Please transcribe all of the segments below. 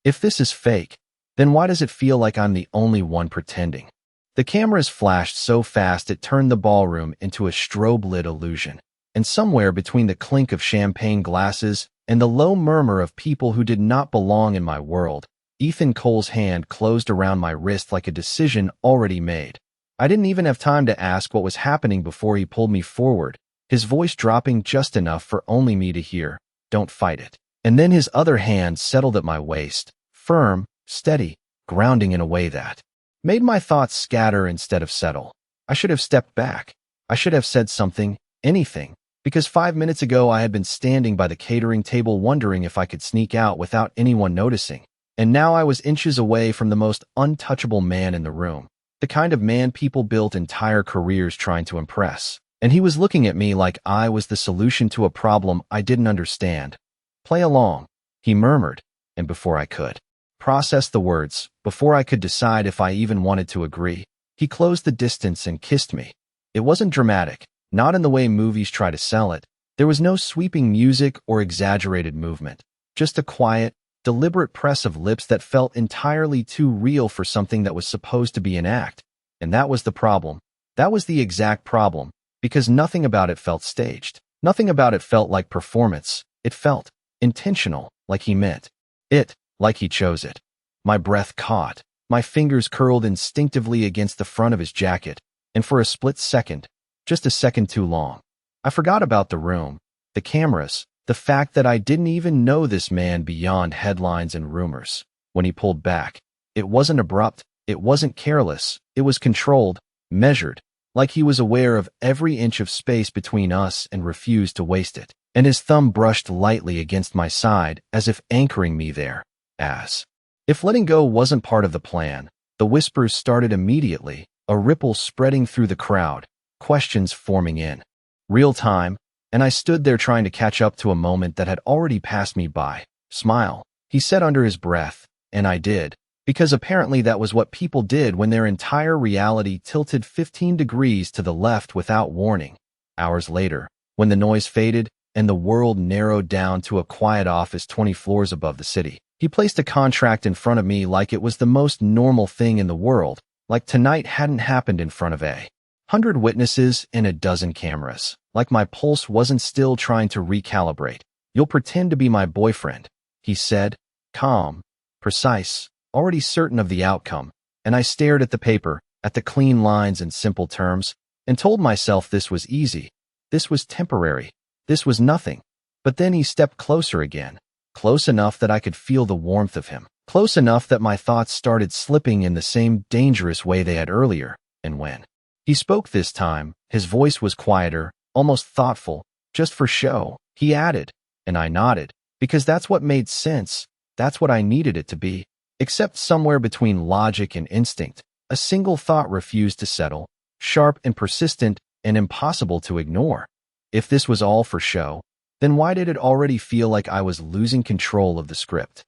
If this is fake, then why does it feel like I'm the only one pretending? The cameras flashed so fast it turned the ballroom into a strobe-lit illusion, and somewhere between the clink of champagne glasses and the low murmur of people who did not belong in my world, Ethan Cole's hand closed around my wrist like a decision already made. I didn't even have time to ask what was happening before he pulled me forward, his voice dropping just enough for only me to hear, "Don't fight it." And then his other hand settled at my waist, firm, steady, grounding in a way that made my thoughts scatter instead of settle. I should have stepped back. I should have said something, anything, because 5 minutes ago I had been standing by the catering table wondering if I could sneak out without anyone noticing. And now I was inches away from the most untouchable man in the room, the kind of man people built entire careers trying to impress. And he was looking at me like I was the solution to a problem I didn't understand. "Play along," he murmured, and before I could process the words, before I could decide if I even wanted to agree, he closed the distance and kissed me. It wasn't dramatic, not in the way movies try to sell it. There was no sweeping music or exaggerated movement, just a quiet, deliberate press of lips that felt entirely too real for something that was supposed to be an act. And that was the problem. That was the exact problem, because nothing about it felt staged. Nothing about it felt like performance. It felt intentional, like he meant it, like he chose it. My breath caught. My fingers curled instinctively against the front of his jacket, and for a split second, just a second too long, I forgot about the room, the cameras, the fact that I didn't even know this man beyond headlines and rumors. When he pulled back, it wasn't abrupt, it wasn't careless, it was controlled, measured, like he was aware of every inch of space between us and refused to waste it. And his thumb brushed lightly against my side as if anchoring me there. As if letting go wasn't part of the plan, the whispers started immediately, a ripple spreading through the crowd, questions forming in real time, and I stood there trying to catch up to a moment that had already passed me by. "Smile," he said under his breath, and I did, because apparently that was what people did when their entire reality tilted 15 degrees to the left without warning. Hours later, when the noise faded and the world narrowed down to a quiet office 20 floors above the city, he placed a contract in front of me like it was the most normal thing in the world, like tonight hadn't happened in front of 100 witnesses and a dozen cameras, like my pulse wasn't still trying to recalibrate. "You'll pretend to be my boyfriend," he said, calm, precise, already certain of the outcome, and I stared at the paper, at the clean lines and simple terms, and told myself this was easy, this was temporary, this was nothing. But then he stepped closer again, close enough that I could feel the warmth of him, close enough that my thoughts started slipping in the same dangerous way they had earlier, and when he spoke this time, his voice was quieter, almost thoughtful, just for show. He added, and I nodded, because that's what made sense, that's what I needed it to be. Except somewhere between logic and instinct, a single thought refused to settle, sharp and persistent and impossible to ignore. If this was all for show, then why did it already feel like I was losing control of the script?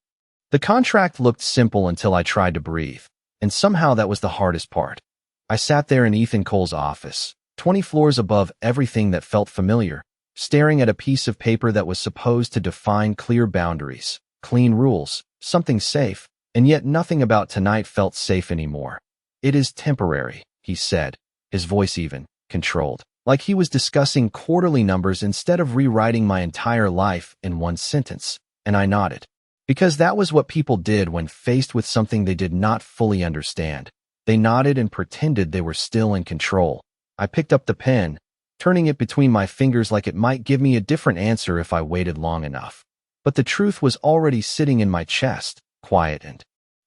The contract looked simple until I tried to breathe, and somehow that was the hardest part. I sat there in Ethan Cole's office, 20 floors above everything that felt familiar, staring at a piece of paper that was supposed to define clear boundaries, clean rules, something safe, and yet nothing about tonight felt safe anymore. "It is temporary," he said, his voice even, controlled, like he was discussing quarterly numbers instead of rewriting my entire life in one sentence, and I nodded. Because that was what people did when faced with something they did not fully understand. They nodded and pretended they were still in control. I picked up the pen, turning it between my fingers like it might give me a different answer if I waited long enough. But the truth was already sitting in my chest, quiet and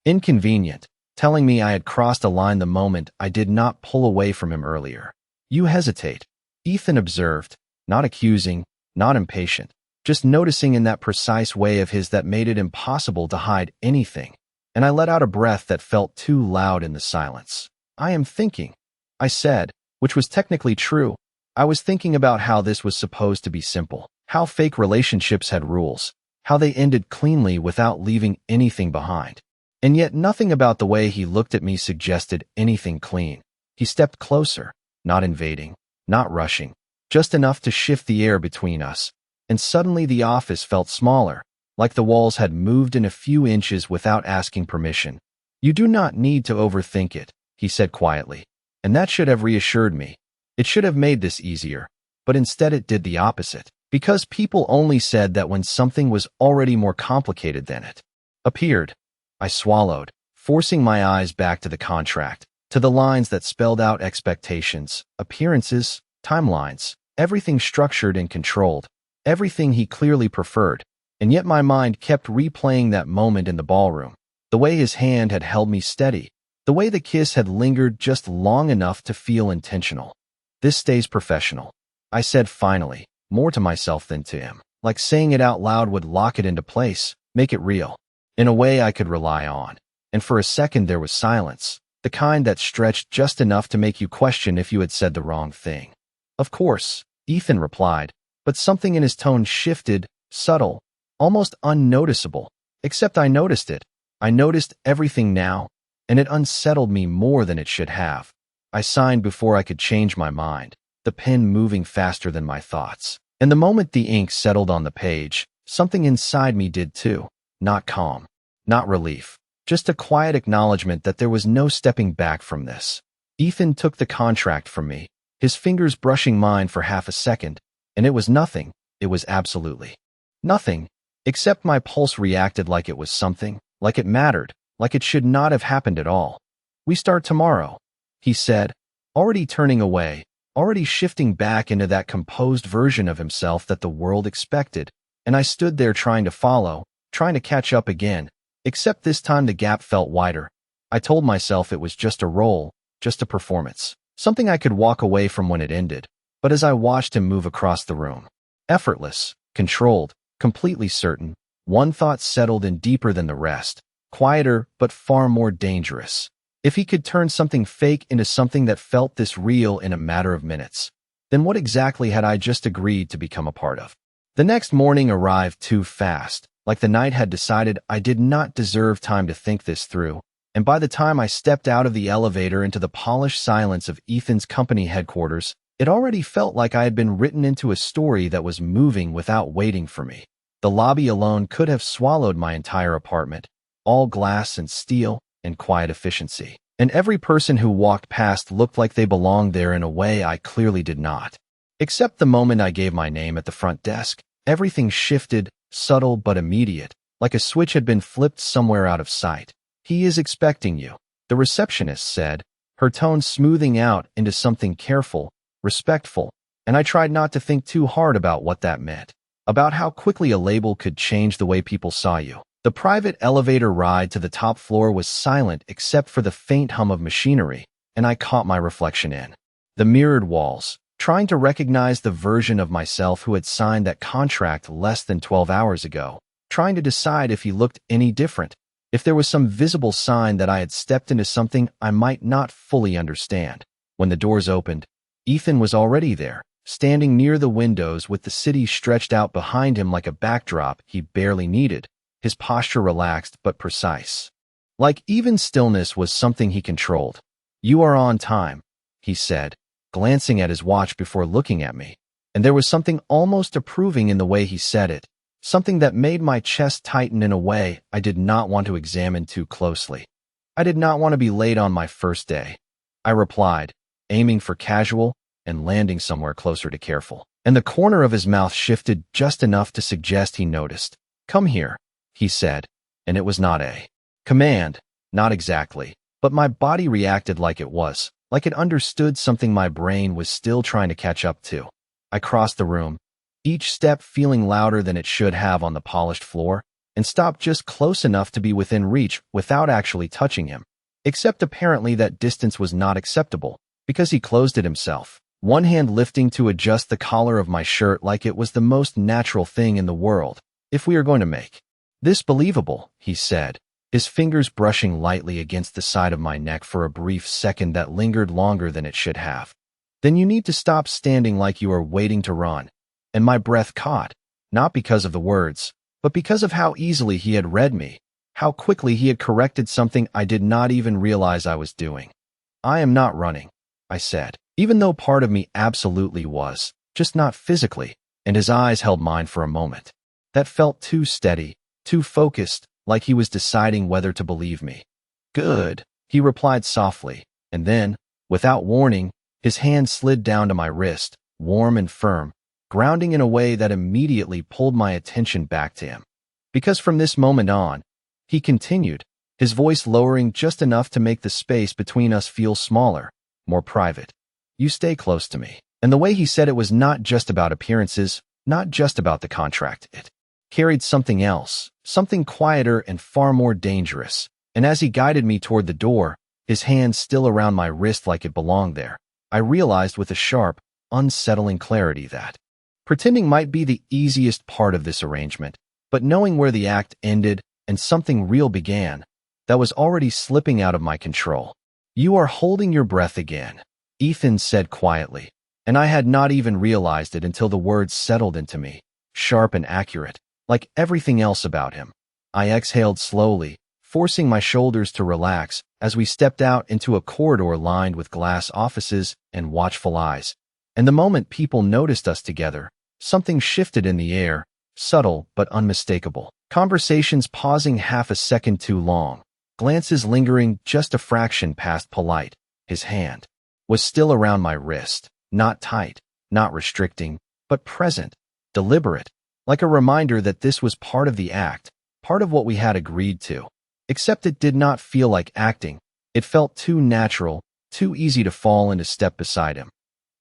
inconvenient, telling me I had crossed a line the moment I did not pull away from him earlier. "You hesitate," Ethan observed, not accusing, not impatient, just noticing in that precise way of his that made it impossible to hide anything. And I let out a breath that felt too loud in the silence. "I am thinking," I said, which was technically true. I was thinking about how this was supposed to be simple, how fake relationships had rules, how they ended cleanly without leaving anything behind. And yet nothing about the way he looked at me suggested anything clean. He stepped closer, not invading, not rushing, just enough to shift the air between us, and suddenly the office felt smaller, like the walls had moved in a few inches without asking permission. "You do not need to overthink it," he said quietly, and that should have reassured me. It should have made this easier, but instead it did the opposite, because people only said that when something was already more complicated than it appeared. I swallowed, forcing my eyes back to the contract, to the lines that spelled out expectations, appearances, timelines, everything structured and controlled, everything he clearly preferred. And yet my mind kept replaying that moment in the ballroom, the way his hand had held me steady, the way the kiss had lingered just long enough to feel intentional. "This stays professional," I said finally, more to myself than to him, like saying it out loud would lock it into place, make it real, in a way I could rely on. And for a second there was silence, the kind that stretched just enough to make you question if you had said the wrong thing. "Of course," Ethan replied, but something in his tone shifted, subtle, almost unnoticeable, except I noticed it. I noticed everything now, and it unsettled me more than it should have. I signed before I could change my mind, the pen moving faster than my thoughts. And the moment the ink settled on the page, something inside me did too. Not calm, not relief, just a quiet acknowledgement that there was no stepping back from this. Ethan took the contract from me, his fingers brushing mine for half a second, and it was nothing. It was absolutely nothing, except my pulse reacted like it was something, like it mattered, like it should not have happened at all. "We start tomorrow," he said, already turning away, already shifting back into that composed version of himself that the world expected, and I stood there trying to follow, trying to catch up again, except this time the gap felt wider. I told myself it was just a role, just a performance, something I could walk away from when it ended. But as I watched him move across the room, effortless, controlled, completely certain, one thought settled in deeper than the rest, quieter but far more dangerous. If he could turn something fake into something that felt this real in a matter of minutes, then what exactly had I just agreed to become a part of? The next morning arrived too fast, like the night had decided I did not deserve time to think this through, and by the time I stepped out of the elevator into the polished silence of Ethan's company headquarters, it already felt like I had been written into a story that was moving without waiting for me. The lobby alone could have swallowed my entire apartment, all glass and steel and quiet efficiency. And every person who walked past looked like they belonged there in a way I clearly did not. Except the moment I gave my name at the front desk, everything shifted, subtle but immediate, like a switch had been flipped somewhere out of sight. "He is expecting you," the receptionist said, her tone smoothing out into something careful, respectful, and I tried not to think too hard about what that meant, about how quickly a label could change the way people saw you. The private elevator ride to the top floor was silent except for the faint hum of machinery, and I caught my reflection in the mirrored walls, trying to recognize the version of myself who had signed that contract less than 12 hours ago, trying to decide if he looked any different, if there was some visible sign that I had stepped into something I might not fully understand. When the doors opened, Ethan was already there, standing near the windows with the city stretched out behind him like a backdrop he barely needed, his posture relaxed but precise. Like even stillness was something he controlled. "You are on time," he said, glancing at his watch before looking at me, and there was something almost approving in the way he said it, something that made my chest tighten in a way I did not want to examine too closely. "I did not want to be late on my first day," I replied, aiming for casual and landing somewhere closer to careful. And the corner of his mouth shifted just enough to suggest he noticed. "Come here," he said, and it was not a command, not exactly, but my body reacted like it was, like it understood something my brain was still trying to catch up to. I crossed the room, each step feeling louder than it should have on the polished floor, and stopped just close enough to be within reach without actually touching him. Except apparently that distance was not acceptable, because he closed it himself, one hand lifting to adjust the collar of my shirt like it was the most natural thing in the world. "If we are going to make this believable," he said, his fingers brushing lightly against the side of my neck for a brief second that lingered longer than it should have, "then you need to stop standing like you are waiting to run." And my breath caught, not because of the words, but because of how easily he had read me, how quickly he had corrected something I did not even realize I was doing. "I am not running," I said, even though part of me absolutely was, just not physically, and his eyes held mine for a moment. That felt too steady, too focused, like he was deciding whether to believe me. Good, he replied softly, and then, without warning, his hand slid down to my wrist, warm and firm, grounding in a way that immediately pulled my attention back to him. Because from this moment on, he continued, his voice lowering just enough to make the space between us feel smaller, more private. You stay close to me. And the way he said it was not just about appearances, not just about the contract. It carried something else, something quieter and far more dangerous. And as he guided me toward the door, his hand still around my wrist like it belonged there, I realized with a sharp, unsettling clarity that pretending might be the easiest part of this arrangement, but knowing where the act ended and something real began, that was already slipping out of my control. You are holding your breath again, Ethan said quietly, and I had not even realized it until the words settled into me, sharp and accurate, like everything else about him. I exhaled slowly, forcing my shoulders to relax as we stepped out into a corridor lined with glass offices and watchful eyes. And the moment people noticed us together, something shifted in the air, subtle but unmistakable. Conversations pausing half a second too long, glances lingering just a fraction past polite. His hand was still around my wrist, not tight, not restricting, but present, deliberate, like a reminder that this was part of the act, part of what we had agreed to. Except it did not feel like acting. It felt too natural, too easy to fall into step beside him.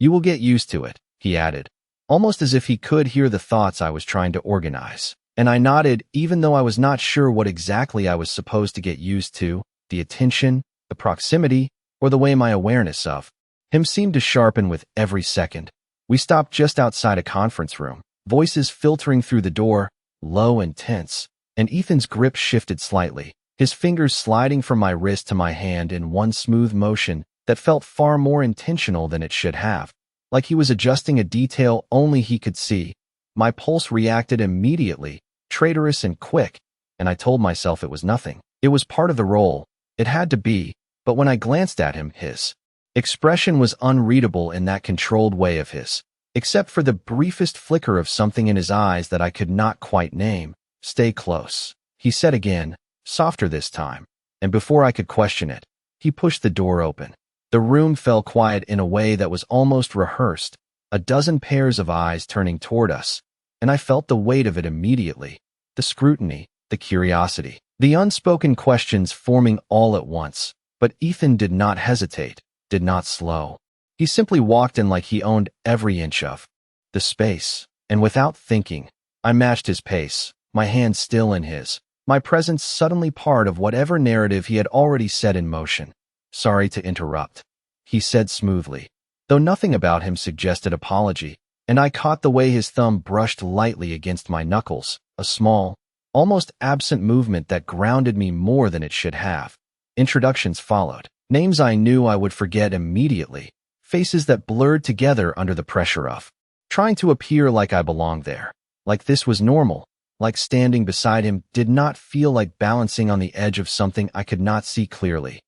You will get used to it, he added, almost as if he could hear the thoughts I was trying to organize. And I nodded, even though I was not sure what exactly I was supposed to get used to, the attention, the proximity, or the way my awareness of him seemed to sharpen with every second. We stopped just outside a conference room, voices filtering through the door, low and tense, and Ethan's grip shifted slightly, his fingers sliding from my wrist to my hand in one smooth motion that felt far more intentional than it should have, like he was adjusting a detail only he could see. My pulse reacted immediately, traitorous and quick, and I told myself it was nothing. It was part of the role. It had to be, but when I glanced at him, his expression was unreadable in that controlled way of his, except for the briefest flicker of something in his eyes that I could not quite name. Stay close, he said again, softer this time, and before I could question it, he pushed the door open. The room fell quiet in a way that was almost rehearsed, a dozen pairs of eyes turning toward us, and I felt the weight of it immediately, the scrutiny, the curiosity, the unspoken questions forming all at once. But Ethan did not hesitate, did not slow. He simply walked in like he owned every inch of the space, and without thinking, I matched his pace, my hand still in his, my presence suddenly part of whatever narrative he had already set in motion. Sorry to interrupt, he said smoothly, though nothing about him suggested apology, and I caught the way his thumb brushed lightly against my knuckles, a small, almost absent movement that grounded me more than it should have. Introductions followed, names I knew I would forget immediately, faces that blurred together under the pressure of trying to appear like I belonged there, like this was normal, like standing beside him did not feel like balancing on the edge of something I could not see clearly.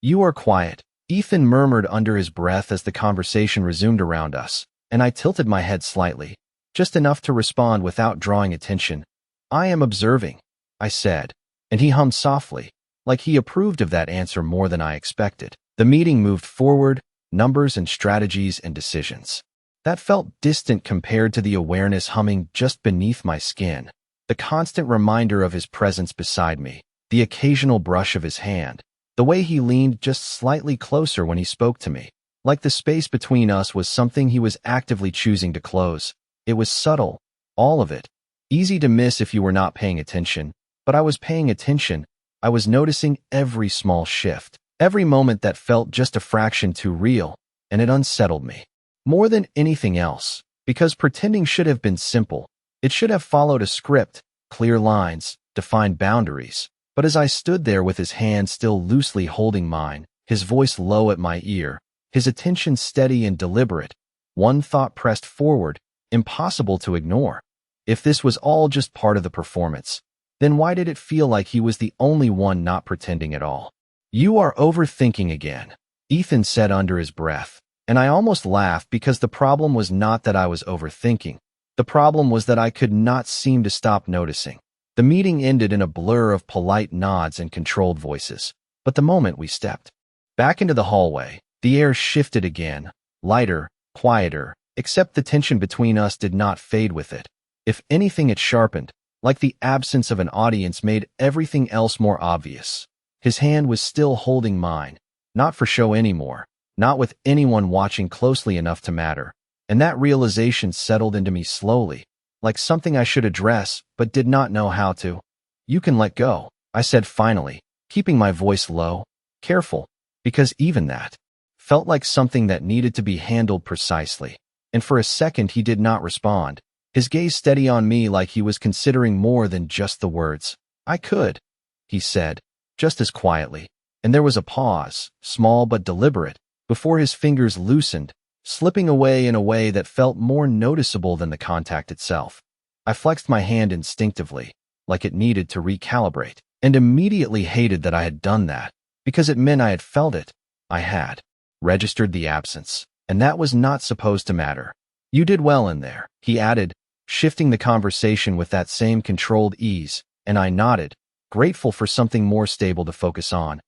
You are quiet, Ethan murmured under his breath as the conversation resumed around us, and I tilted my head slightly, just enough to respond without drawing attention. I am observing, I said, and he hummed softly, like he approved of that answer more than I expected. The meeting moved forward, numbers and strategies and decisions. That felt distant compared to the awareness humming just beneath my skin, the constant reminder of his presence beside me, the occasional brush of his hand, the way he leaned just slightly closer when he spoke to me, like the space between us was something he was actively choosing to close. It was subtle, all of it, easy to miss if you were not paying attention, but I was paying attention. I was noticing every small shift, every moment that felt just a fraction too real, and it unsettled me. More than anything else, because pretending should have been simple. It should have followed a script, clear lines, defined boundaries. But as I stood there with his hand still loosely holding mine, his voice low at my ear, his attention steady and deliberate, one thought pressed forward, impossible to ignore. If this was all just part of the performance, then why did it feel like he was the only one not pretending at all? You are overthinking again, Ethan said under his breath, and I almost laughed because the problem was not that I was overthinking. The problem was that I could not seem to stop noticing. The meeting ended in a blur of polite nods and controlled voices. But the moment we stepped back into the hallway, the air shifted again, lighter, quieter, except the tension between us did not fade with it. If anything, it sharpened, like the absence of an audience made everything else more obvious. His hand was still holding mine, not for show anymore, not with anyone watching closely enough to matter. And that realization settled into me slowly, like something I should address but did not know how to. "You can let go," I said finally, keeping my voice low, careful, because even that felt like something that needed to be handled precisely. And for a second he did not respond, his gaze steady on me like he was considering more than just the words. "I could," he said, just as quietly. And there was a pause, small but deliberate, before his fingers loosened, slipping away in a way that felt more noticeable than the contact itself. I flexed my hand instinctively, like it needed to recalibrate, and immediately hated that I had done that, because it meant I had felt it. I had registered the absence, and that was not supposed to matter. "You did well in there," he added, shifting the conversation with that same controlled ease, and I nodded, grateful for something more stable to focus on.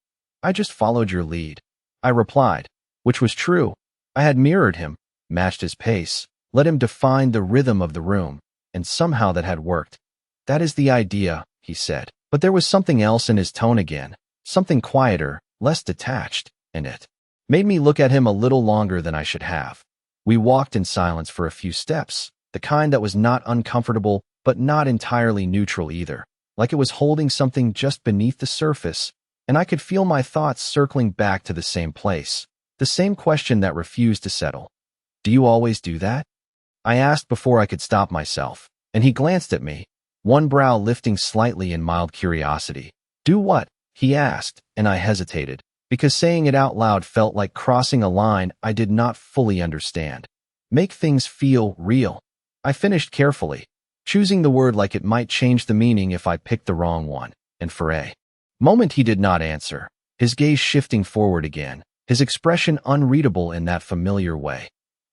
"I just followed your lead," I replied, which was true. I had mirrored him, matched his pace, let him define the rhythm of the room, and somehow that had worked. "That is the idea," he said. But there was something else in his tone again, something quieter, less detached, and it made me look at him a little longer than I should have. We walked in silence for a few steps, the kind that was not uncomfortable but not entirely neutral either, like it was holding something just beneath the surface, and I could feel my thoughts circling back to the same place, the same question that refused to settle. "Do you always do that?" I asked before I could stop myself, and he glanced at me, one brow lifting slightly in mild curiosity. "Do what?" he asked, and I hesitated, because saying it out loud felt like crossing a line I did not fully understand. "Make things feel real," I finished carefully, choosing the word like it might change the meaning if I picked the wrong one. And for a moment he did not answer, his gaze shifting forward again, his expression unreadable in that familiar way.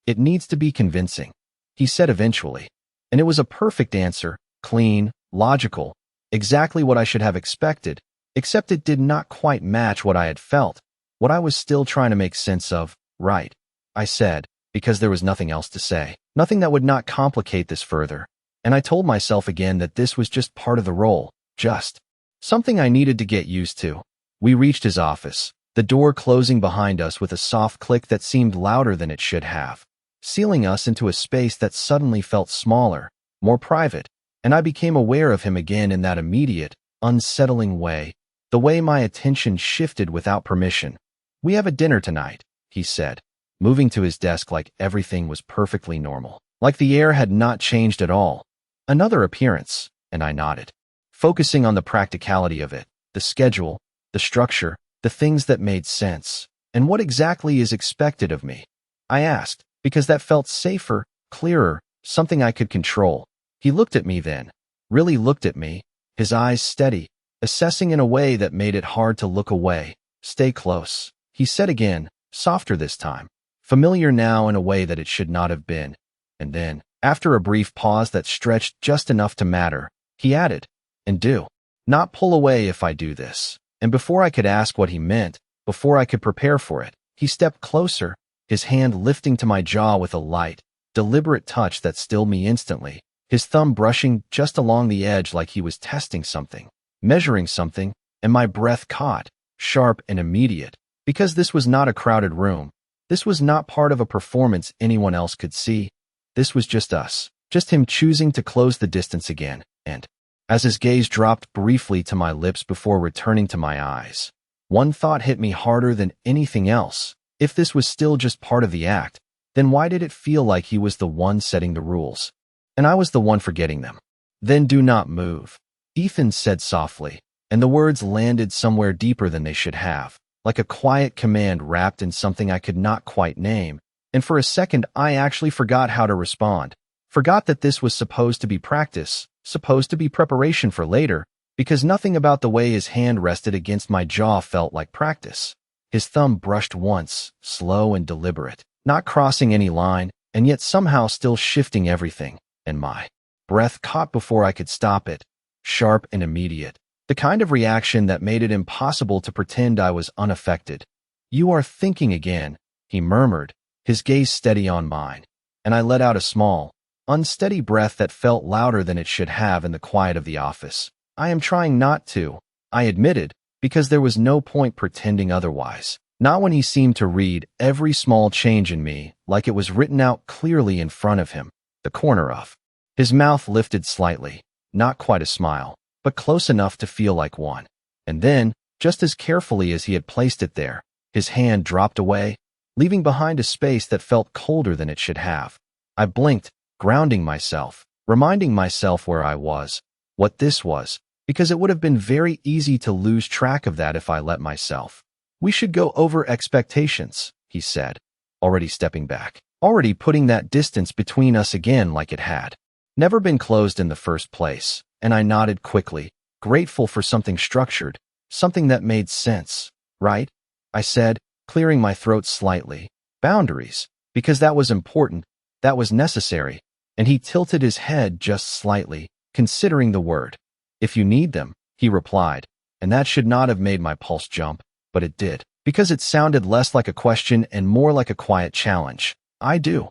"It needs to be convincing," he said eventually. And it was a perfect answer, clean, logical, exactly what I should have expected, except it did not quite match what I had felt, what I was still trying to make sense of. "Right," I said, because there was nothing else to say, nothing that would not complicate this further. And I told myself again that this was just part of the role, just something I needed to get used to. We reached his office, the door closing behind us with a soft click that seemed louder than it should have, sealing us into a space that suddenly felt smaller, more private, and I became aware of him again in that immediate, unsettling way, the way my attention shifted without permission. "We have a dinner tonight," he said, moving to his desk like everything was perfectly normal, like the air had not changed at all. "Another appearance," and I nodded, focusing on the practicality of it, the schedule, the structure, the things that made sense. "And what exactly is expected of me?" I asked, because that felt safer, clearer, something I could control. He looked at me then, really looked at me, his eyes steady, assessing in a way that made it hard to look away. "Stay close," he said again, softer this time, familiar now in a way that it should not have been. And then, after a brief pause that stretched just enough to matter, he added, "And do not pull away if I do this." And before I could ask what he meant, before I could prepare for it, he stepped closer, his hand lifting to my jaw with a light, deliberate touch that stilled me instantly, his thumb brushing just along the edge like he was testing something, measuring something, and my breath caught, sharp and immediate, because this was not a crowded room. This was not part of a performance anyone else could see. This was just us, just him choosing to close the distance again, and as his gaze dropped briefly to my lips before returning to my eyes, one thought hit me harder than anything else. If this was still just part of the act, then why did it feel like he was the one setting the rules, and I was the one forgetting them? "Then do not move," Ethan said softly, and the words landed somewhere deeper than they should have, like a quiet command wrapped in something I could not quite name. And for a second I actually forgot how to respond, forgot that this was supposed to be practice, supposed to be preparation for later, because nothing about the way his hand rested against my jaw felt like practice. His thumb brushed once, slow and deliberate, not crossing any line, and yet somehow still shifting everything, and my breath caught before I could stop it. sharp and immediate. The kind of reaction that made it impossible to pretend I was unaffected. "You are thinking again," he murmured, his gaze steady on mine, and I let out a small, unsteady breath that felt louder than it should have in the quiet of the office. "I am trying not to," I admitted, because there was no point pretending otherwise. Not when he seemed to read every small change in me like it was written out clearly in front of him, the corner of his mouth lifted slightly, not quite a smile, but close enough to feel like one. And then, just as carefully as he had placed it there, his hand dropped away, leaving behind a space that felt colder than it should have. I blinked, grounding myself, reminding myself where I was, what this was, because it would have been very easy to lose track of that if I let myself. "We should go over expectations," he said, already stepping back, already putting that distance between us again like it had never been closed in the first place, and I nodded quickly, grateful for something structured, something that made sense. "Right?" I said, clearing my throat slightly. "Boundaries, because that was important, that was necessary," and he tilted his head just slightly, considering the word. "If you need them," he replied, and that should not have made my pulse jump, but it did, because it sounded less like a question and more like a quiet challenge. "I do,"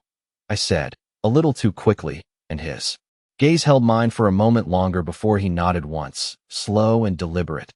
I said, a little too quickly, and his gaze held mine for a moment longer before he nodded once, slow and deliberate.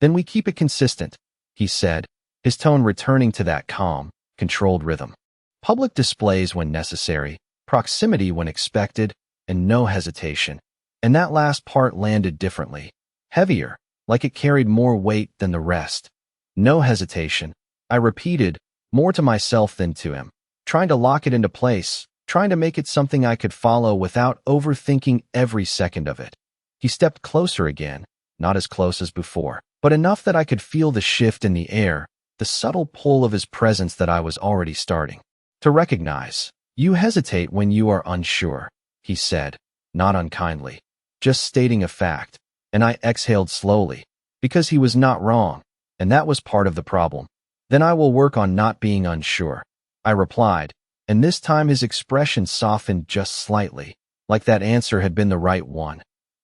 "Then we keep it consistent," he said, his tone returning to that calm, controlled rhythm. "Public displays when necessary, proximity when expected, and no hesitation." And that last part landed differently, heavier, like it carried more weight than the rest. "No hesitation," I repeated, more to myself than to him, trying to lock it into place, trying to make it something I could follow without overthinking every second of it. He stepped closer again, not as close as before, but enough that I could feel the shift in the air, the subtle pull of his presence that I was already starting to recognize. "You hesitate when you are unsure," he said, not unkindly, just stating a fact, and I exhaled slowly, because he was not wrong, and that was part of the problem. "Then I will work on not being unsure," I replied, and this time his expression softened just slightly, like that answer had been the right one.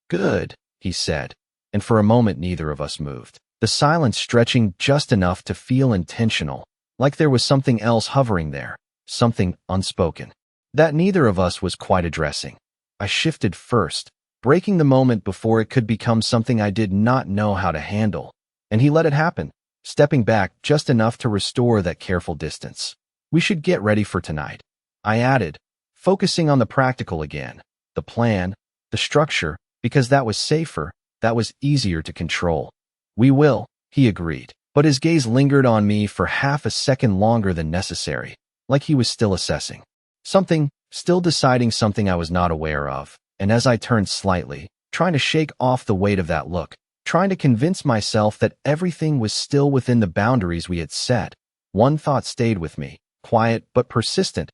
"Good," he said, and for a moment neither of us moved, the silence stretching just enough to feel intentional, like there was something else hovering there, something unspoken, that neither of us was quite addressing. I shifted first, breaking the moment before it could become something I did not know how to handle, and he let it happen, stepping back just enough to restore that careful distance. "We should get ready for tonight," I added, focusing on the practical again, the plan, the structure, because that was safer, that was easier to control. "We will," he agreed, but his gaze lingered on me for half a second longer than necessary, like he was still assessing something, still deciding something I was not aware of, and as I turned slightly, trying to shake off the weight of that look, trying to convince myself that everything was still within the boundaries we had set, one thought stayed with me, quiet but persistent.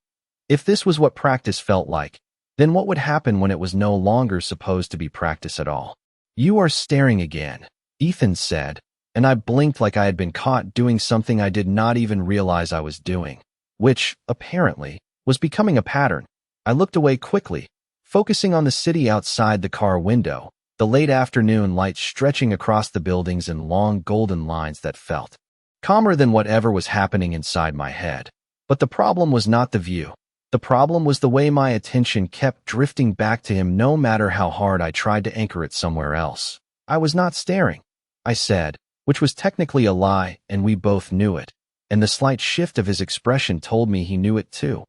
If this was what practice felt like, then what would happen when it was no longer supposed to be practice at all? "You are staring again," Ethan said, and I blinked like I had been caught doing something I did not even realize I was doing, which, apparently, was becoming a pattern. I looked away quickly, focusing on the city outside the car window, the late afternoon light stretching across the buildings in long golden lines that felt calmer than whatever was happening inside my head. But the problem was not the view. The problem was the way my attention kept drifting back to him no matter how hard I tried to anchor it somewhere else. "I was not staring," I said, which was technically a lie, and we both knew it, and the slight shift of his expression told me he knew it too.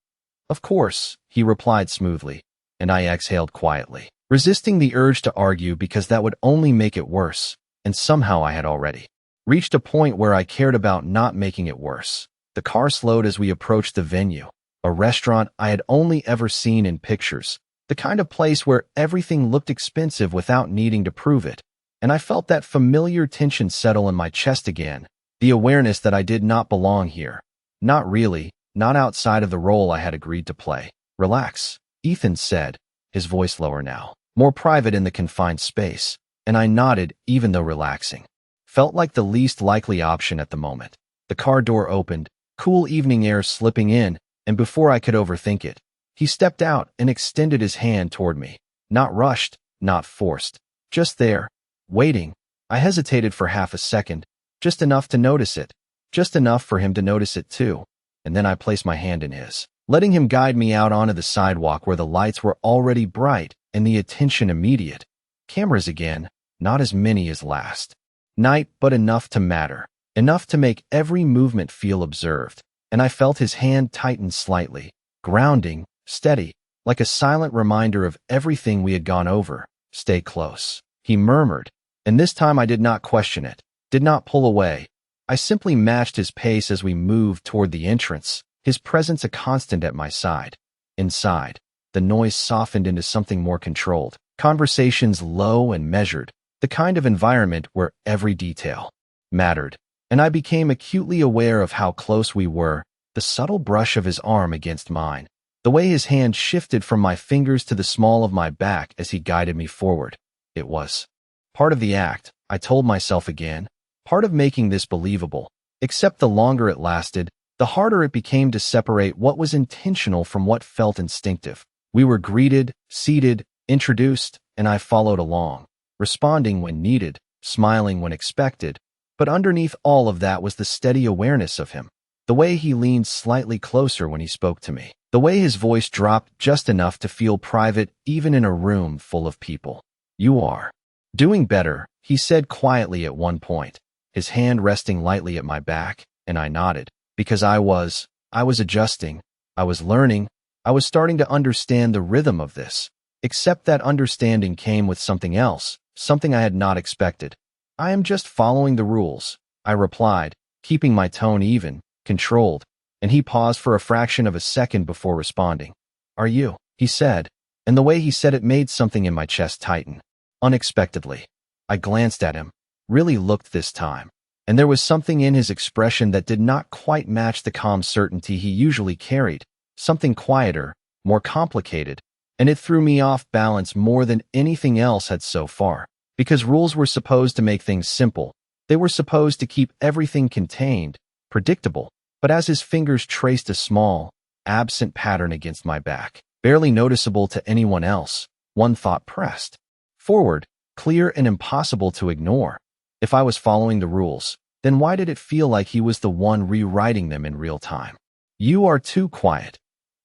"Of course," he replied smoothly, and I exhaled quietly, resisting the urge to argue because that would only make it worse, and somehow I had already reached a point where I cared about not making it worse. The car slowed as we approached the venue, a restaurant I had only ever seen in pictures, the kind of place where everything looked expensive without needing to prove it, and I felt that familiar tension settle in my chest again, the awareness that I did not belong here. Not really, not outside of the role I had agreed to play. "Relax," Ethan said, his voice lower now, more private in the confined space, and I nodded even though relaxing felt like the least likely option at the moment. The car door opened, cool evening air slipping in, and before I could overthink it, he stepped out and extended his hand toward me. Not rushed, not forced. just there, waiting. I hesitated for half a second, just enough to notice it, just enough for him to notice it too, and then I placed my hand in his, letting him guide me out onto the sidewalk where the lights were already bright and the attention immediate. Cameras again, not as many as last night, but enough to matter, enough to make every movement feel observed, and I felt his hand tighten slightly, grounding, steady, like a silent reminder of everything we had gone over. Stay close, he murmured, and this time I did not question it, did not pull away. I simply matched his pace as we moved toward the entrance, his presence a constant at my side. Inside, the noise softened into something more controlled, conversations low and measured, the kind of environment where every detail mattered, and I became acutely aware of how close we were, the subtle brush of his arm against mine, the way his hand shifted from my fingers to the small of my back as he guided me forward. It was part of the act, I told myself again, part of making this believable. Except the longer it lasted, the harder it became to separate what was intentional from what felt instinctive. We were greeted, seated, introduced, and I followed along, responding when needed, smiling when expected, but underneath all of that was the steady awareness of him, the way he leaned slightly closer when he spoke to me, the way his voice dropped just enough to feel private even in a room full of people. You are doing better, he said quietly at one point, his hand resting lightly at my back, and I nodded, because I was adjusting, I was learning, I was starting to understand the rhythm of this, except that understanding came with something else, something I had not expected. I am just following the rules, I replied, keeping my tone even, controlled, and he paused for a fraction of a second before responding. Are you? He said, and the way he said it made something in my chest tighten. Unexpectedly, I glanced at him, really looked this time, and there was something in his expression that did not quite match the calm certainty he usually carried, something quieter, more complicated, and it threw me off balance more than anything else had so far. Because rules were supposed to make things simple, they were supposed to keep everything contained, predictable, but as his fingers traced a small, absent pattern against my back, barely noticeable to anyone else, one thought pressed forward, clear and impossible to ignore. If I was following the rules, then why did it feel like he was the one rewriting them in real time? You are too quiet,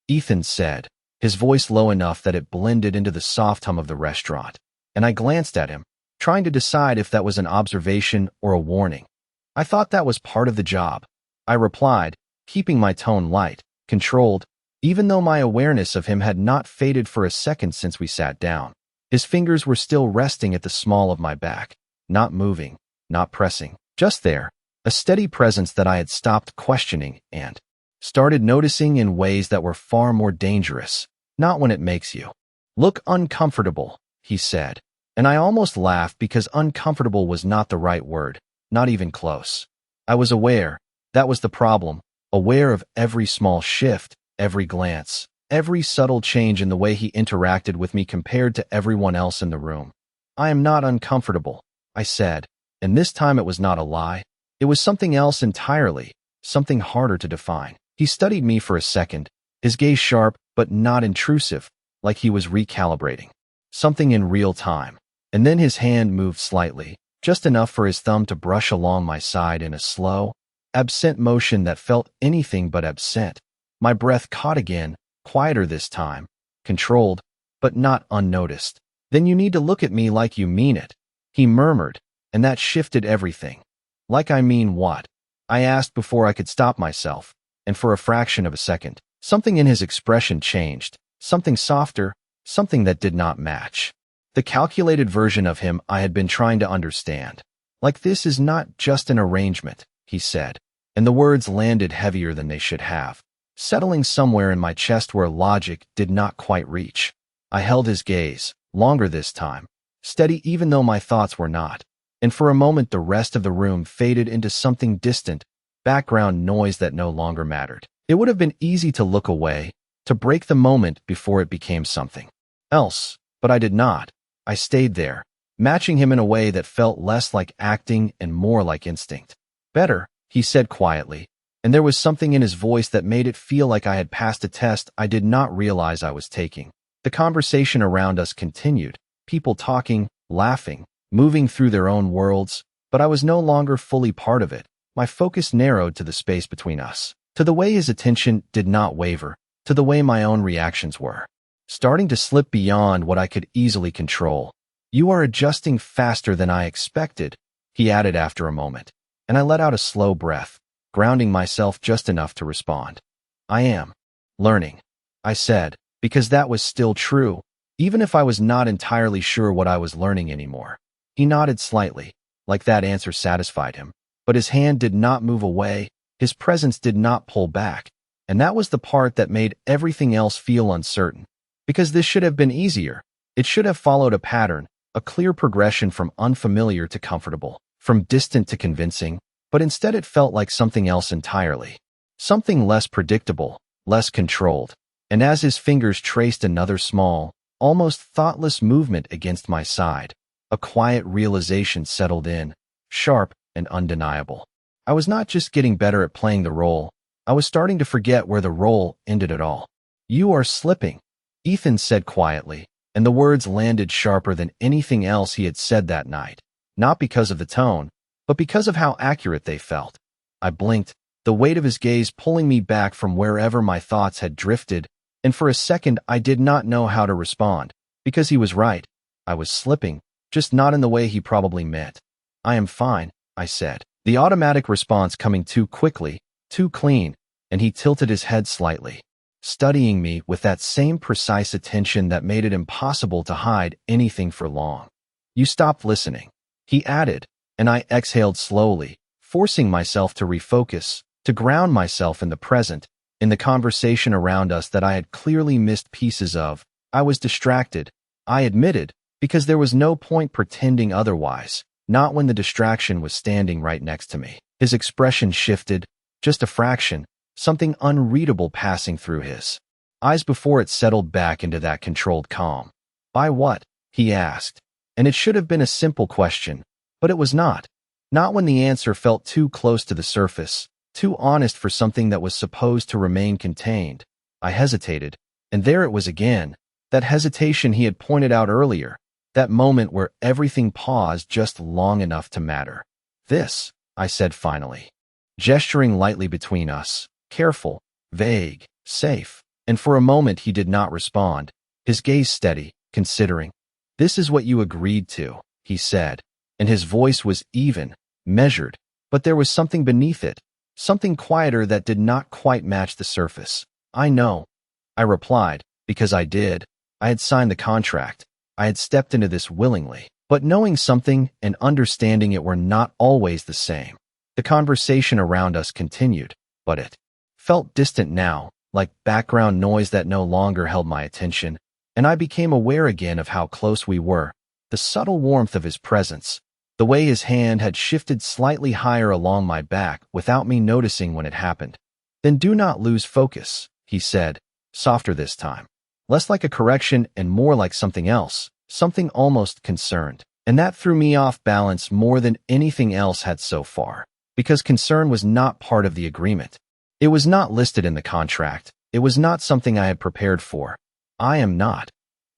Ethan said, his voice low enough that it blended into the soft hum of the restaurant, and I glanced at him, trying to decide if that was an observation or a warning. I thought that was part of the job, I replied, keeping my tone light, controlled, even though my awareness of him had not faded for a second since we sat down. His fingers were still resting at the small of my back, not moving, not pressing, just there, a steady presence that I had stopped questioning and started noticing in ways that were far more dangerous, not when it makes you look uncomfortable, he said. And I almost laughed because uncomfortable was not the right word, not even close. I was aware, that was the problem, aware of every small shift, every glance, every subtle change in the way he interacted with me compared to everyone else in the room. I am not uncomfortable, I said, and this time it was not a lie. It was something else entirely, something harder to define. He studied me for a second, his gaze sharp but not intrusive, like he was recalibrating something in real time. And then his hand moved slightly, just enough for his thumb to brush along my side in a slow, absent motion that felt anything but absent. My breath caught again, quieter this time, controlled, but not unnoticed. Then you need to look at me like you mean it, he murmured, and that shifted everything. Like I mean what? I asked before I could stop myself, and for a fraction of a second, something in his expression changed, something softer, something that did not match the calculated version of him I had been trying to understand. Like this is not just an arrangement, he said, and the words landed heavier than they should have, settling somewhere in my chest where logic did not quite reach. I held his gaze, longer this time, steady even though my thoughts were not, and for a moment the rest of the room faded into something distant, background noise that no longer mattered. It would have been easy to look away, to break the moment before it became something else, but I did not. I stayed there, matching him in a way that felt less like acting and more like instinct. Better, he said quietly, and there was something in his voice that made it feel like I had passed a test I did not realize I was taking. The conversation around us continued, people talking, laughing, moving through their own worlds, but I was no longer fully part of it. My focus narrowed to the space between us, to the way his attention did not waver, to the way my own reactions were starting to slip beyond what I could easily control. "You are adjusting faster than I expected," he added after a moment, and I let out a slow breath, grounding myself just enough to respond. "I am learning," I said, because that was still true, even if I was not entirely sure what I was learning anymore. He nodded slightly, like that answer satisfied him, but his hand did not move away, his presence did not pull back, and that was the part that made everything else feel uncertain. Because this should have been easier. It should have followed a pattern, a clear progression from unfamiliar to comfortable, from distant to convincing, but instead it felt like something else entirely. Something less predictable, less controlled. And as his fingers traced another small, almost thoughtless movement against my side, a quiet realization settled in, sharp and undeniable. I was not just getting better at playing the role, I was starting to forget where the role ended at all. "You are slipping," Ethan said quietly, and the words landed sharper than anything else he had said that night, not because of the tone, but because of how accurate they felt. I blinked, the weight of his gaze pulling me back from wherever my thoughts had drifted, and for a second I did not know how to respond, because he was right. I was slipping, just not in the way he probably meant. "I am fine," I said, the automatic response coming too quickly, too clean, and he tilted his head slightly, studying me with that same precise attention that made it impossible to hide anything for long. "You stopped listening," he added, and I exhaled slowly, forcing myself to refocus, to ground myself in the present, in the conversation around us that I had clearly missed pieces of. I was distracted, I admitted, because there was no point pretending otherwise, not when the distraction was standing right next to me. His expression shifted, just a fraction, something unreadable passing through his eyes before it settled back into that controlled calm. "By what?" he asked, and it should have been a simple question, but it was not. Not when the answer felt too close to the surface, too honest for something that was supposed to remain contained. I hesitated, and there it was again, that hesitation he had pointed out earlier, that moment where everything paused just long enough to matter. "This," I said finally, gesturing lightly between us, careful, vague, safe, and for a moment he did not respond, his gaze steady, considering. "This is what you agreed to," he said, and his voice was even, measured, but there was something beneath it, something quieter that did not quite match the surface. "I know," I replied, because I did. I had signed the contract. I had stepped into this willingly, but knowing something and understanding it were not always the same. The conversation around us continued, but it felt distant now, like background noise that no longer held my attention, and I became aware again of how close we were, the subtle warmth of his presence, the way his hand had shifted slightly higher along my back without me noticing when it happened. "Then do not lose focus," he said, softer this time, less like a correction and more like something else, something almost concerned, and that threw me off balance more than anything else had so far, because concern was not part of the agreement. It was not listed in the contract. It was not something I had prepared for. "I am not,"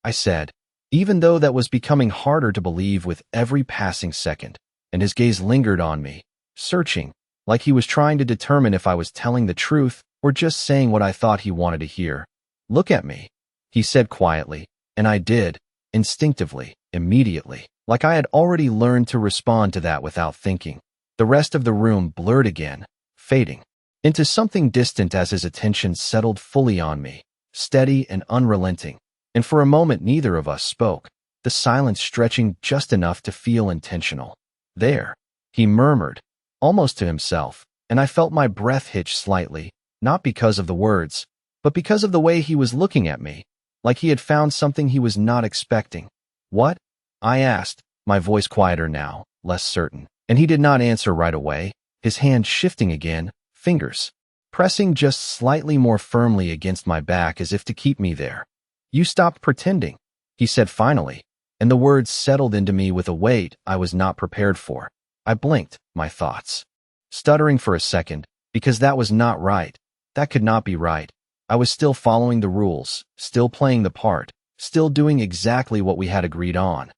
I said, even though that was becoming harder to believe with every passing second, and his gaze lingered on me, searching, like he was trying to determine if I was telling the truth or just saying what I thought he wanted to hear. "Look at me," he said quietly, and I did, instinctively, immediately, like I had already learned to respond to that without thinking. The rest of the room blurred again, fading into something distant as his attention settled fully on me, steady and unrelenting, and for a moment neither of us spoke, the silence stretching just enough to feel intentional. "There," he murmured, almost to himself, and I felt my breath hitch slightly, not because of the words, but because of the way he was looking at me, like he had found something he was not expecting. "What?" I asked, my voice quieter now, less certain, and he did not answer right away, his hand shifting again, fingers pressing just slightly more firmly against my back as if to keep me there. "You stopped pretending," he said finally, and the words settled into me with a weight I was not prepared for. I blinked, my thoughts stuttering for a second, because that was not right. That could not be right. I was still following the rules, still playing the part, still doing exactly what we had agreed on.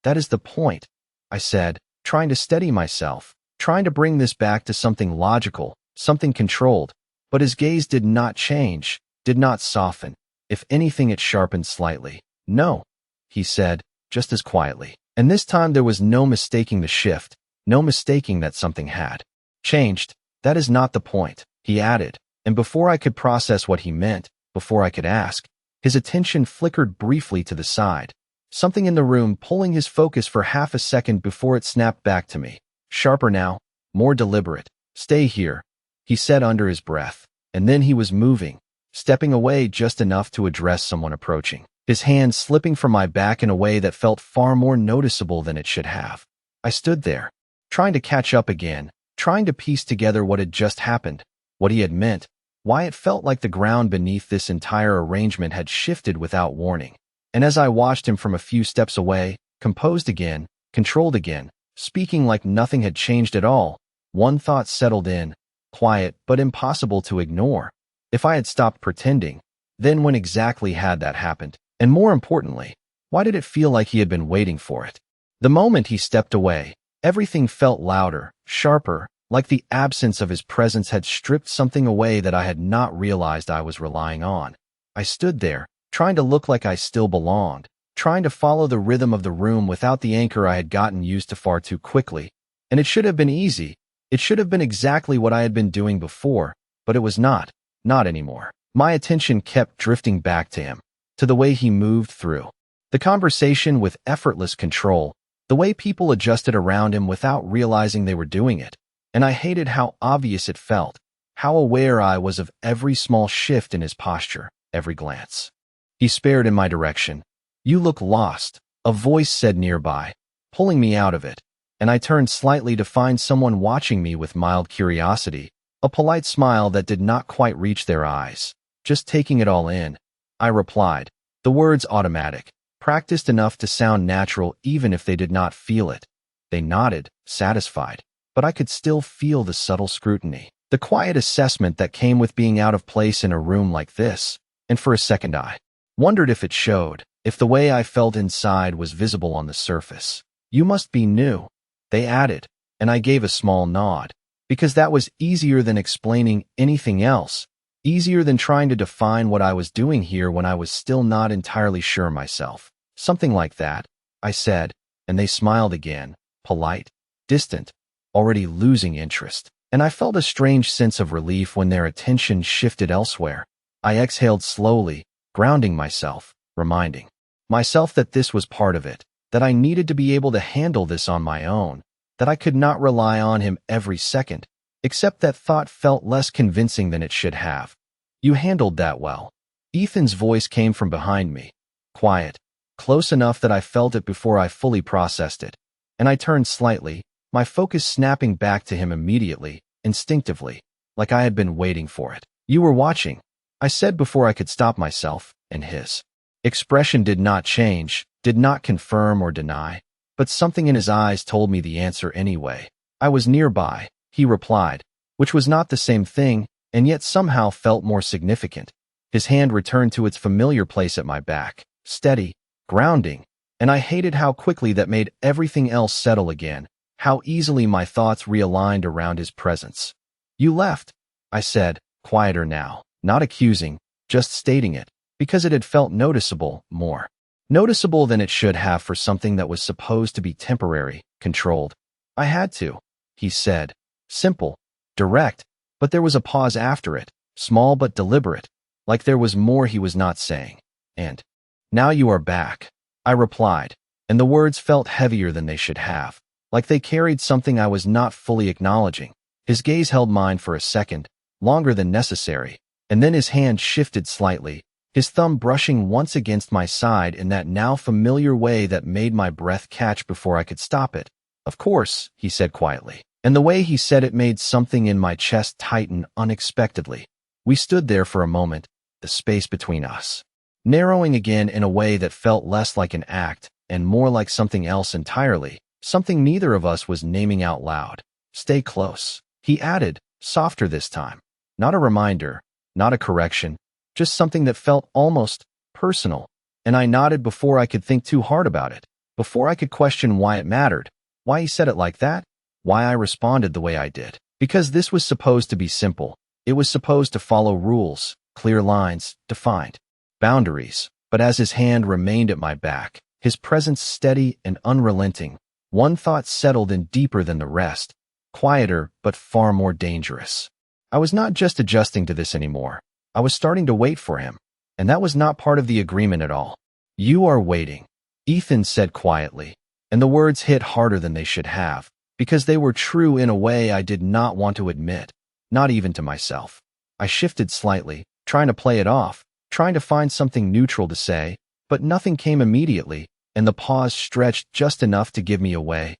That is the point, I said, trying to steady myself, trying to bring this back to something logical, something controlled. But his gaze did not change, did not soften. If anything, it sharpened slightly. No, he said, just as quietly. And this time there was no mistaking the shift, no mistaking that something had changed. That is not the point, he added. And before I could process what he meant, before I could ask, his attention flickered briefly to the side. Something in the room pulling his focus for half a second before it snapped back to me. Sharper now, more deliberate. Stay here, he said under his breath. And then he was moving, stepping away just enough to address someone approaching, his hand slipping from my back in a way that felt far more noticeable than it should have. I stood there, trying to catch up again, trying to piece together what had just happened, what he had meant, why it felt like the ground beneath this entire arrangement had shifted without warning. And as I watched him from a few steps away, composed again, controlled again, speaking like nothing had changed at all, one thought settled in, quiet but impossible to ignore. If I had stopped pretending, then when exactly had that happened? And more importantly, why did it feel like he had been waiting for it? The moment he stepped away, everything felt louder, sharper, like the absence of his presence had stripped something away that I had not realized I was relying on. I stood there, trying to look like I still belonged, trying to follow the rhythm of the room without the anchor I had gotten used to far too quickly. And it should have been easy. It should have been exactly what I had been doing before, but it was not anymore. My attention kept drifting back to him, to the way he moved through the conversation with effortless control, the way people adjusted around him without realizing they were doing it. And I hated how obvious it felt, how aware I was of every small shift in his posture, every glance. He stared in my direction. "You look lost," a voice said nearby, pulling me out of it. And I turned slightly to find someone watching me with mild curiosity, a polite smile that did not quite reach their eyes. "Just taking it all in," I replied, the words automatic, practiced enough to sound natural even if they did not feel it. They nodded, satisfied, but I could still feel the subtle scrutiny, the quiet assessment that came with being out of place in a room like this. And for a second I wondered if it showed, if the way I felt inside was visible on the surface. "You must be new," they added, and I gave a small nod, because that was easier than explaining anything else, easier than trying to define what I was doing here when I was still not entirely sure myself. "Something like that," I said, and they smiled again, polite, distant, already losing interest. And I felt a strange sense of relief when their attention shifted elsewhere. I exhaled slowly, grounding myself, reminding myself that this was part of it, that I needed to be able to handle this on my own, that I could not rely on him every second, except that thought felt less convincing than it should have. "You handled that well." Ethan's voice came from behind me, quiet, close enough that I felt it before I fully processed it. And I turned slightly, my focus snapping back to him immediately, instinctively, like I had been waiting for it. "You were watching," I said before I could stop myself, and his expression did not change, did not confirm or deny, but something in his eyes told me the answer anyway. "I was nearby," he replied, which was not the same thing, and yet somehow felt more significant. His hand returned to its familiar place at my back, steady, grounding, and I hated how quickly that made everything else settle again, how easily my thoughts realigned around his presence. "You left," I said, quieter now, not accusing, just stating it, because it had felt noticeable, more noticeable than it should have for something that was supposed to be temporary, controlled. "I had to," he said, simple, direct, but there was a pause after it, small but deliberate, like there was more he was not saying. "And now you are back," I replied, and the words felt heavier than they should have, like they carried something I was not fully acknowledging. His gaze held mine for a second, longer than necessary, and then his hand shifted slightly, his thumb brushing once against my side in that now familiar way that made my breath catch before I could stop it. "Of course," he said quietly, and the way he said it made something in my chest tighten unexpectedly. We stood there for a moment, the space between us narrowing again in a way that felt less like an act and more like something else entirely, something neither of us was naming out loud. "Stay close," he added, softer this time. Not a reminder, not a correction, just something that felt almost personal, and I nodded before I could think too hard about it. Before I could question why it mattered, why he said it like that, why I responded the way I did. Because this was supposed to be simple. It was supposed to follow rules, clear lines, defined boundaries. But as his hand remained at my back, his presence steady and unrelenting, one thought settled in deeper than the rest, quieter but far more dangerous. I was not just adjusting to this anymore. I was starting to wait for him, and that was not part of the agreement at all. "You are waiting," Ethan said quietly, and the words hit harder than they should have, because they were true in a way I did not want to admit, not even to myself. I shifted slightly, trying to play it off, trying to find something neutral to say, but nothing came immediately, and the pause stretched just enough to give me away.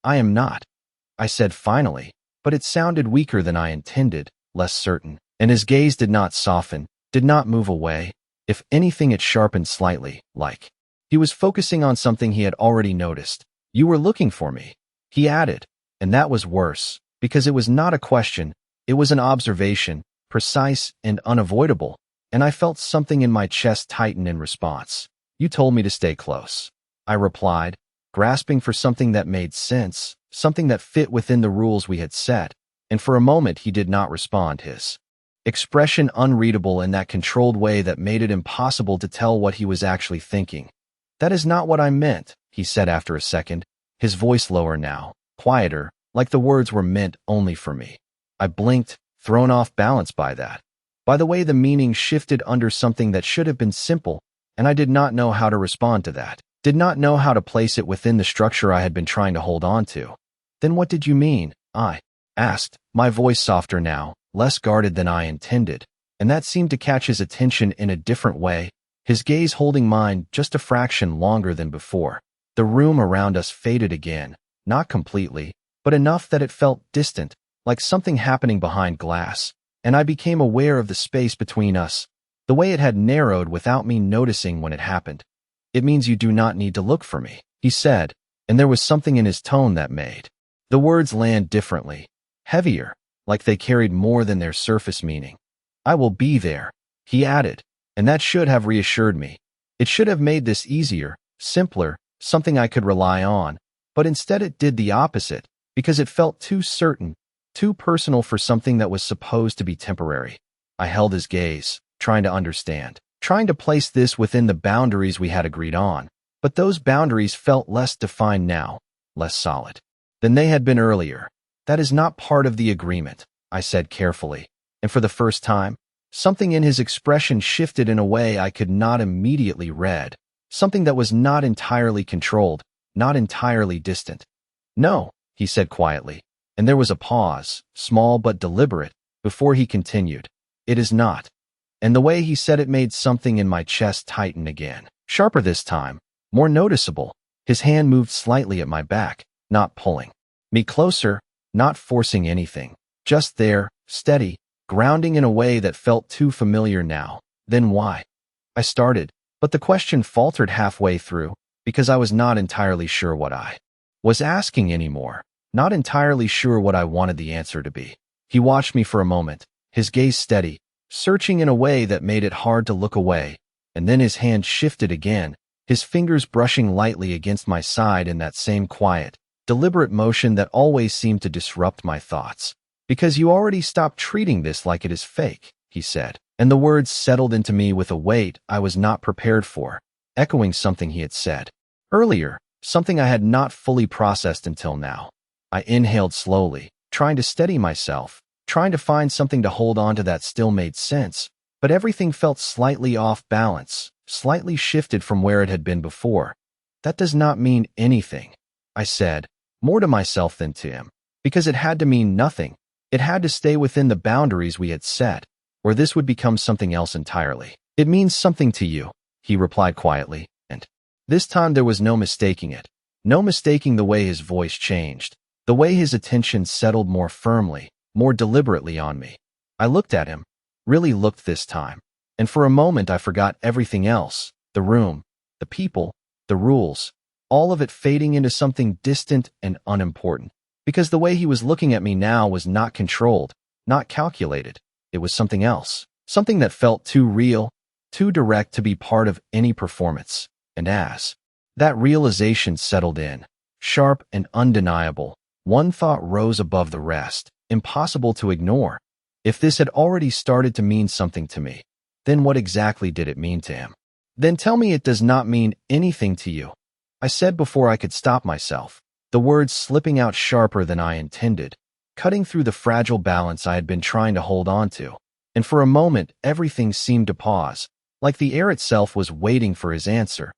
"I am not," I said finally, but it sounded weaker than I intended, less certain, and his gaze did not soften, did not move away. If anything, it sharpened slightly, like he was focusing on something he had already noticed. "You were looking for me," he added, and that was worse, because it was not a question, it was an observation, precise and unavoidable, and I felt something in my chest tighten in response. "You told me to stay close," I replied, grasping for something that made sense, something that fit within the rules we had set, and for a moment he did not respond, his expression unreadable in that controlled way that made it impossible to tell what he was actually thinking. "That is not what I meant," he said after a second, his voice lower now, quieter, like the words were meant only for me. I blinked, thrown off balance by that. By the way the meaning shifted under something that should have been simple, and I did not know how to respond to that, did not know how to place it within the structure I had been trying to hold on to. "Then what did you mean?" I asked, my voice softer now, less guarded than I intended, and that seemed to catch his attention in a different way, his gaze holding mine just a fraction longer than before. The room around us faded again, not completely, but enough that it felt distant, like something happening behind glass, and I became aware of the space between us, the way it had narrowed without me noticing when it happened. "It means you do not need to look for me," he said, and there was something in his tone that made the words land differently, heavier, like they carried more than their surface meaning. "I will be there," he added, and that should have reassured me. It should have made this easier, simpler, something I could rely on, but instead it did the opposite, because it felt too certain, too personal for something that was supposed to be temporary. I held his gaze, trying to understand, trying to place this within the boundaries we had agreed on, but those boundaries felt less defined now, less solid than they had been earlier. "That is not part of the agreement," I said carefully, and for the first time, something in his expression shifted in a way I could not immediately read, something that was not entirely controlled, not entirely distant. "No," he said quietly, and there was a pause, small but deliberate, before he continued. "It is not." And the way he said it made something in my chest tighten again, sharper this time, more noticeable. His hand moved slightly at my back, not pulling me closer, not forcing anything, just there, steady, grounding in a way that felt too familiar now. "Then why?" I started, but the question faltered halfway through, because I was not entirely sure what I was asking anymore, not entirely sure what I wanted the answer to be. He watched me for a moment, his gaze steady, searching in a way that made it hard to look away, and then his hand shifted again, his fingers brushing lightly against my side in that same quiet, deliberate motion that always seemed to disrupt my thoughts. "Because you already stopped treating this like it is fake," he said, and the words settled into me with a weight I was not prepared for, echoing something he had said earlier, something I had not fully processed until now. I inhaled slowly, trying to steady myself, trying to find something to hold on to that still made sense, but everything felt slightly off balance, slightly shifted from where it had been before. "That does not mean anything," I said, more to myself than to him, because it had to mean nothing. It had to stay within the boundaries we had set, or this would become something else entirely. "It means something to you," he replied quietly, and this time there was no mistaking it, no mistaking the way his voice changed, the way his attention settled more firmly, more deliberately on me. I looked at him, really looked this time, and for a moment I forgot everything else, the room, the people, the rules, all of it fading into something distant and unimportant, because the way he was looking at me now was not controlled, not calculated. It was something else, something that felt too real, too direct to be part of any performance. And as That realization settled in, sharp and undeniable. One thought rose above the rest, impossible to ignore. If this had already started to mean something to me, then what exactly did it mean to him? Then tell me it does not mean anything to you, I said before I could stop myself, the words slipping out sharper than I intended, cutting through the fragile balance I had been trying to hold on to. And for a moment, everything seemed to pause, like the air itself was waiting for his answer.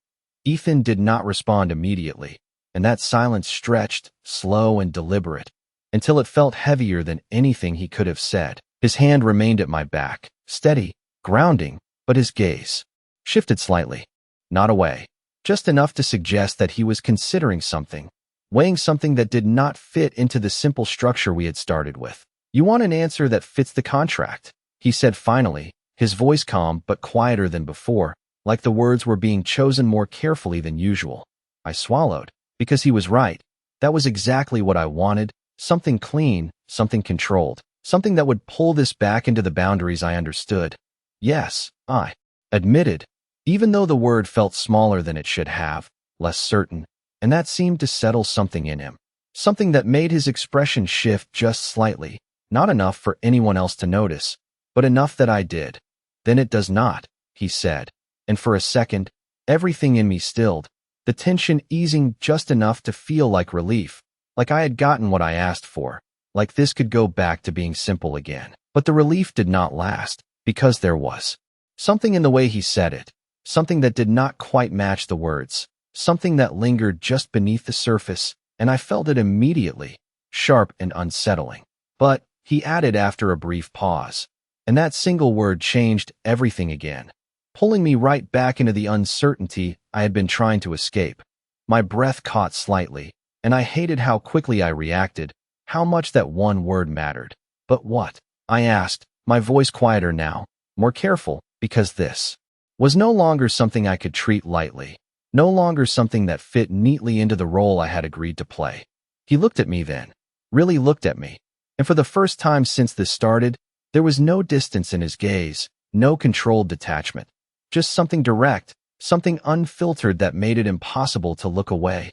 Ethan did not respond immediately, and that silence stretched, slow and deliberate, until it felt heavier than anything he could have said. His hand remained at my back, steady, grounding, but his gaze shifted slightly, not away, just enough to suggest that he was considering something, weighing something that did not fit into the simple structure we had started with. You want an answer that fits the contract, he said finally, his voice calm but quieter than before, like the words were being chosen more carefully than usual. I swallowed, because he was right. That was exactly what I wanted, something clean, something controlled, something that would pull this back into the boundaries I understood. Yes, I admitted, even though the word felt smaller than it should have, less certain, and that seemed to settle something in him, something that made his expression shift just slightly, not enough for anyone else to notice, but enough that I did. Then it does not, he said, and for a second, everything in me stilled, the tension easing just enough to feel like relief, like I had gotten what I asked for, like this could go back to being simple again. But the relief did not last, because there was something in the way he said it, something that did not quite match the words, something that lingered just beneath the surface, and I felt it immediately, sharp and unsettling. But, he added after a brief pause, and that single word changed everything again, pulling me right back into the uncertainty I had been trying to escape. My breath caught slightly, and I hated how quickly I reacted, how much that one word mattered. But what? I asked, my voice quieter now, more careful, because this was no longer something I could treat lightly, no longer something that fit neatly into the role I had agreed to play. He looked at me then, really looked at me, and for the first time since this started, there was no distance in his gaze, no controlled detachment, just something direct, something unfiltered that made it impossible to look away.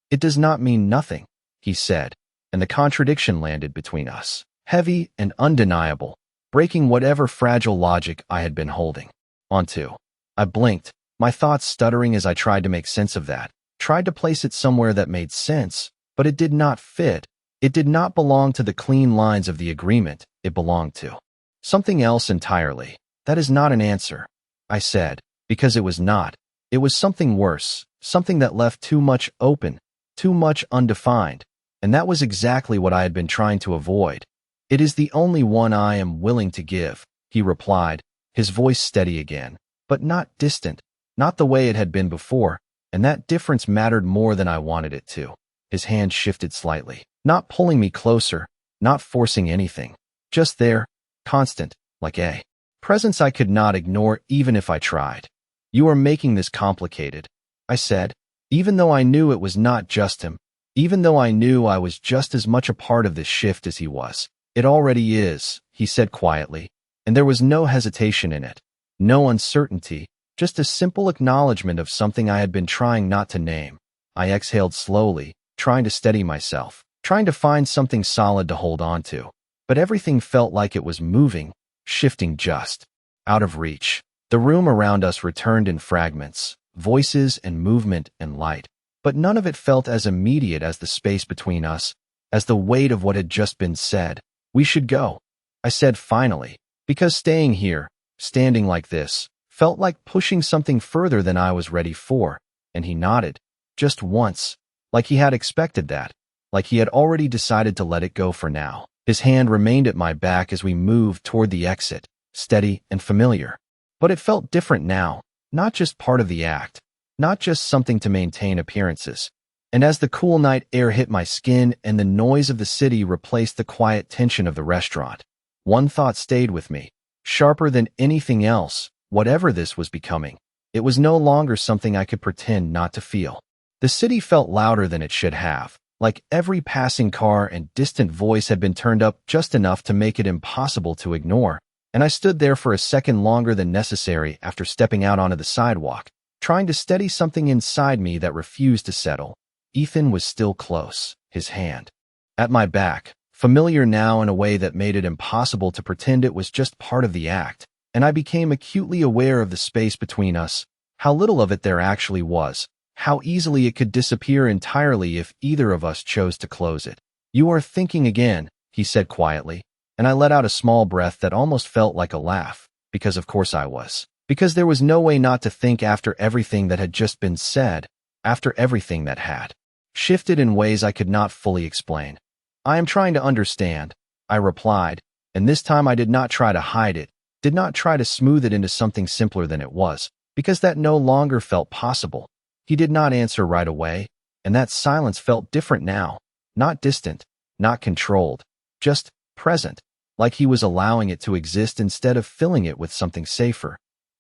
It does not mean nothing, he said, and the contradiction landed between us, heavy and undeniable, breaking whatever fragile logic I had been holding onto. I blinked, my thoughts stuttering as I tried to make sense of that, tried to place it somewhere that made sense, but it did not fit. It did not belong to the clean lines of the agreement it belonged to. Something else entirely. That is not an answer, I said, because it was not. It was something worse, something that left too much open, too much undefined, and that was exactly what I had been trying to avoid. It is the only one I am willing to give, he replied, his voice steady again, but not distant, not the way it had been before, and that difference mattered more than I wanted it to. His hand shifted slightly, not pulling me closer, not forcing anything, just there, constant, like a presence I could not ignore even if I tried. You are making this complicated, I said, even though I knew it was not just him, even though I knew I was just as much a part of this shift as he was. It already is, he said quietly, and there was no hesitation in it, no uncertainty, just a simple acknowledgement of something I had been trying not to name. I exhaled slowly, trying to steady myself, trying to find something solid to hold on to. But everything felt like it was moving, shifting just out of reach. The room around us returned in fragments, voices and movement and light, but none of it felt as immediate as the space between us, as the weight of what had just been said. We should go, I said finally, because staying here, standing like this, felt like pushing something further than I was ready for, and he nodded, just once, like he had expected that, like he had already decided to let it go for now. His hand remained at my back as we moved toward the exit, steady and familiar. But it felt different now, not just part of the act, not just something to maintain appearances. And as the cool night air hit my skin and the noise of the city replaced the quiet tension of the restaurant, one thought stayed with me, sharper than anything else, whatever this was becoming. It was no longer something I could pretend not to feel. The city felt louder than it should have, like every passing car and distant voice had been turned up just enough to make it impossible to ignore, and I stood there for a second longer than necessary after stepping out onto the sidewalk, trying to steady something inside me that refused to settle. Ethan was still close, his hand at my back, familiar now in a way that made it impossible to pretend it was just part of the act, and I became acutely aware of the space between us, how little of it there actually was, how easily it could disappear entirely if either of us chose to close it. "You are thinking again," he said quietly, and I let out a small breath that almost felt like a laugh, because of course I was. Because there was no way not to think after everything that had just been said, after everything that had shifted in ways I could not fully explain. "I am trying to understand," I replied, and this time I did not try to hide it, did not try to smooth it into something simpler than it was, because that no longer felt possible. He did not answer right away, and that silence felt different now, not distant, not controlled, just present, like he was allowing it to exist instead of filling it with something safer.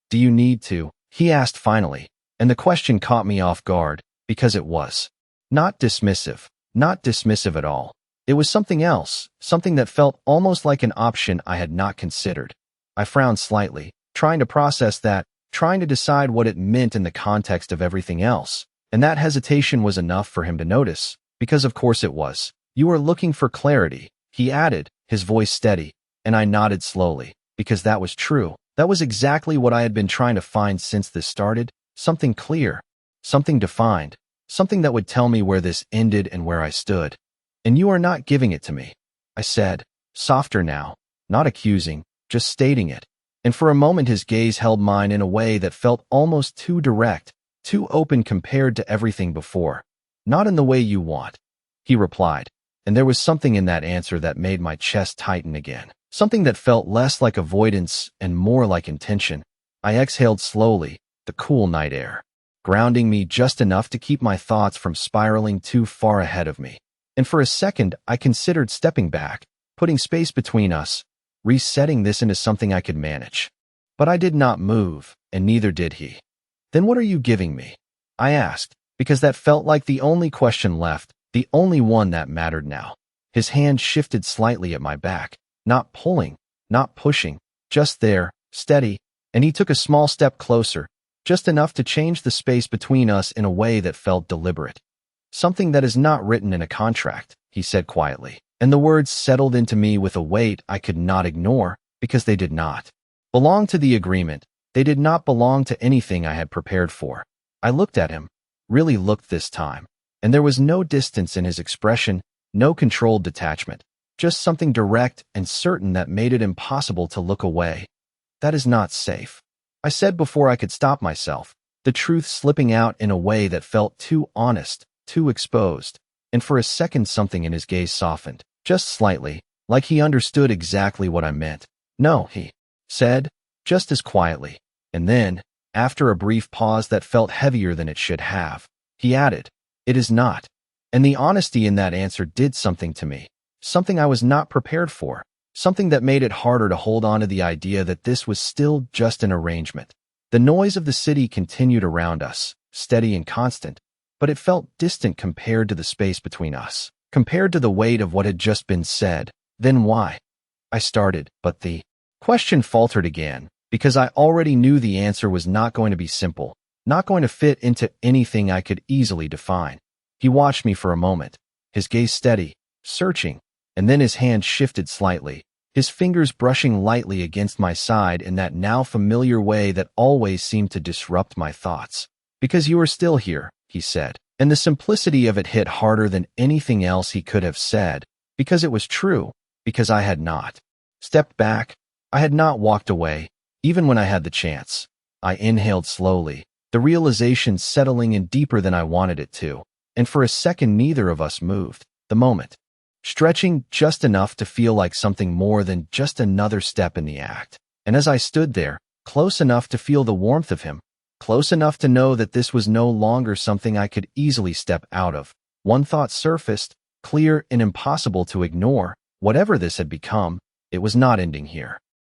"Do you need to?" he asked finally, and the question caught me off guard, because it was not dismissive at all. It was something else, something that felt almost like an option I had not considered. I frowned slightly, trying to process that, trying to decide what it meant in the context of everything else, and that hesitation was enough for him to notice, because of course it was. "You are looking for clarity," he added, his voice steady, and I nodded slowly, because that was true. That was exactly what I had been trying to find since this started, something clear, something defined, something that would tell me where this ended and where I stood. "And you are not giving it to me," I said, softer now, not accusing, just stating it. And for a moment his gaze held mine in a way that felt almost too direct, too open compared to everything before. "Not in the way you want," he replied, and there was something in that answer that made my chest tighten again. Something that felt less like avoidance and more like intention. I exhaled slowly, the cool night air grounding me just enough to keep my thoughts from spiraling too far ahead of me. And for a second, I considered stepping back, putting space between us, resetting this into something I could manage. But I did not move, and neither did he. "Then what are you giving me?" I asked, because that felt like the only question left, the only one that mattered now. His hand shifted slightly at my back, not pulling, not pushing, just there, steady, and he took a small step closer, just enough to change the space between us in a way that felt deliberate. "Something that is not written in a contract," he said quietly, and the words settled into me with a weight I could not ignore, because they did not belong to the agreement. They did not belong to anything I had prepared for. I looked at him, really looked this time, and there was no distance in his expression, no controlled detachment. Just something direct and certain that made it impossible to look away. "That is not safe," I said before I could stop myself, the truth slipping out in a way that felt too honest, too exposed, and for a second something in his gaze softened, just slightly, like he understood exactly what I meant. "No," he said, just as quietly, and then, after a brief pause that felt heavier than it should have, he added, "It is not." And the honesty in that answer did something to me. Something I was not prepared for, something that made it harder to hold on to the idea that this was still just an arrangement. The noise of the city continued around us, steady and constant, but it felt distant compared to the space between us, compared to the weight of what had just been said. "Then why?" I started, but the question faltered again, because I already knew the answer was not going to be simple, not going to fit into anything I could easily define. He watched me for a moment, his gaze steady, searching, and then his hand shifted slightly, his fingers brushing lightly against my side in that now familiar way that always seemed to disrupt my thoughts. "Because you are still here," he said, and the simplicity of it hit harder than anything else he could have said, because it was true, because I had not stepped back, I had not walked away, even when I had the chance. I inhaled slowly, the realization settling in deeper than I wanted it to, and for a second neither of us moved, the moment stretching just enough to feel like something more than just another step in the act. And as I stood there, close enough to feel the warmth of him, close enough to know that this was no longer something I could easily step out of, one thought surfaced, clear and impossible to ignore. Whatever this had become, it was not ending here.